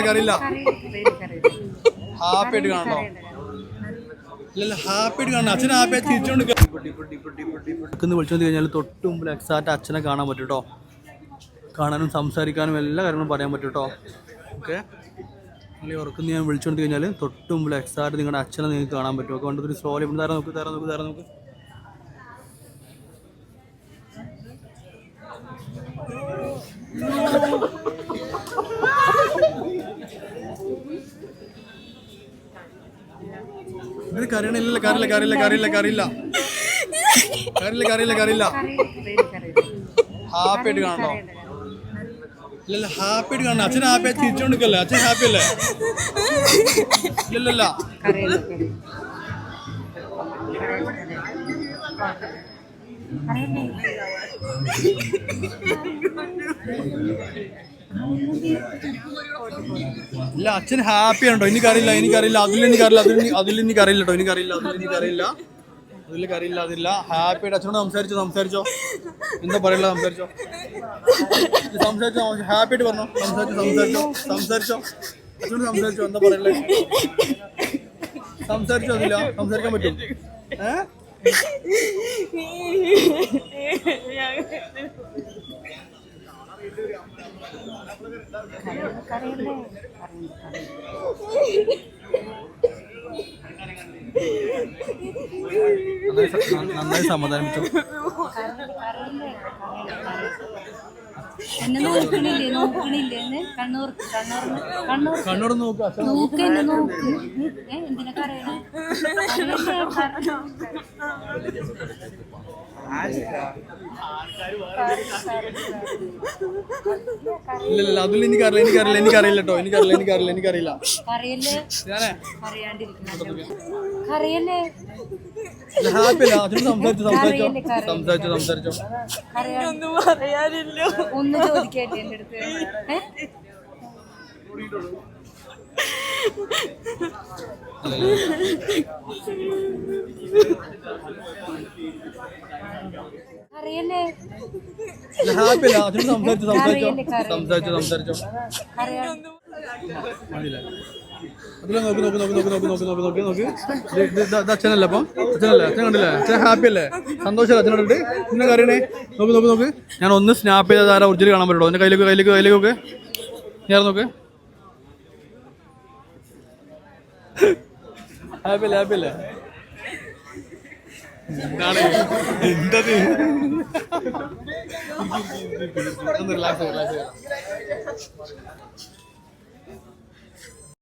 കറിയില്ല happy ആയിട്ട് കാണണോ? ഇല്ല ഹാപ്പി ആയിട്ട് കാണണം. അച്ഛനെ ഹാപ്പി ആയിട്ട് ചിരിച്ചോണ്ട് വിളിച്ചോണ്ട് കഴിഞ്ഞാൽ തൊട്ട് മുമ്പിൽ എക്സാക്റ്റ് അച്ഛനെ കാണാൻ പറ്റും കേട്ടോ. കാണാനും സംസാരിക്കാനും എല്ലാ കാര്യങ്ങളും പറയാൻ പറ്റും കേട്ടോ. ഓക്കെ, നിങ്ങൾ ഉറക്കുന്ന ഞാൻ വിളിച്ചോണ്ട് കഴിഞ്ഞാൽ തൊട്ട് മുമ്പിൽ എക്സാക്റ്റ് നിങ്ങളുടെ അച്ഛനെ നിങ്ങൾക്ക് കാണാൻ പറ്റും. ഒക്കെ കണ്ടൊരു സ്ലോലി ഇവിടെ തരാൻ നോക്ക്. ഇത് കറിയില്ല ഹാപ്പി ആയിട്ട് കാണണോ? ഇല്ല ഹാപ്പി ആയിട്ട് കാണണം. അച്ഛൻ ഹാപ്പി ആയിട്ട് ചിരിച്ചോണ്ടിരിക്കല്ലേ? അച്ഛൻ ഹാപ്പി അല്ലേ? ഇല്ലല്ല ഇല്ല അച്ഛൻ ഹാപ്പി ആണോ? എനിക്കറിയില്ല അതില്ല ഹാപ്പി ആയിട്ട് അച്ഛനോട് സംസാരിച്ചോ എന്താ പറയല്ല സംസാരിച്ചോ ഹാപ്പി ആയിട്ട് പറഞ്ഞോ. സംസാരിച്ചോ അച്ഛനോട് സംസാരിച്ചോ എന്താ പറയല്ലേ? അതില്ല സംസാരിക്കാൻ പറ്റും. നന്നായി സമാധാനിച്ചു. എന്നെ നോക്കണില്ലേ കണ്ണൂർ നോക്ക് എന്തിനാ കരയണ? ഇല്ല അതിൽ എനിക്കറിയില്ല കേട്ടോ. എനിക്കറിയില്ല. ഹാപ്പിയല്ല സംസാരിച്ചോ ഒന്ന് ചോദിക്കട്ടെ എന്റെ അടുത്ത്. ഹാപ്പിയല്ല സംസാരിച്ചോ നോക്ക്. അച്ഛനല്ലേ അച്ഛൻ കണ്ടില്ലേ? അച്ഛൻ ഹാപ്പി അല്ലേ? സന്തോഷം അച്ഛനോട് പിന്നെ കറിയണേ. നോക്ക്. ഞാൻ ഒന്ന് സ്നാപ്പ് ചെയ്ത ആരാ ഒറിജിനൽ കാണാൻ പറ്റുള്ളൂ. എൻ്റെ കയ്യിലേക്ക് ഞാൻ നോക്ക്. ഹാപ്പി അല്ലേ? എന്തത് റിലാക്സ്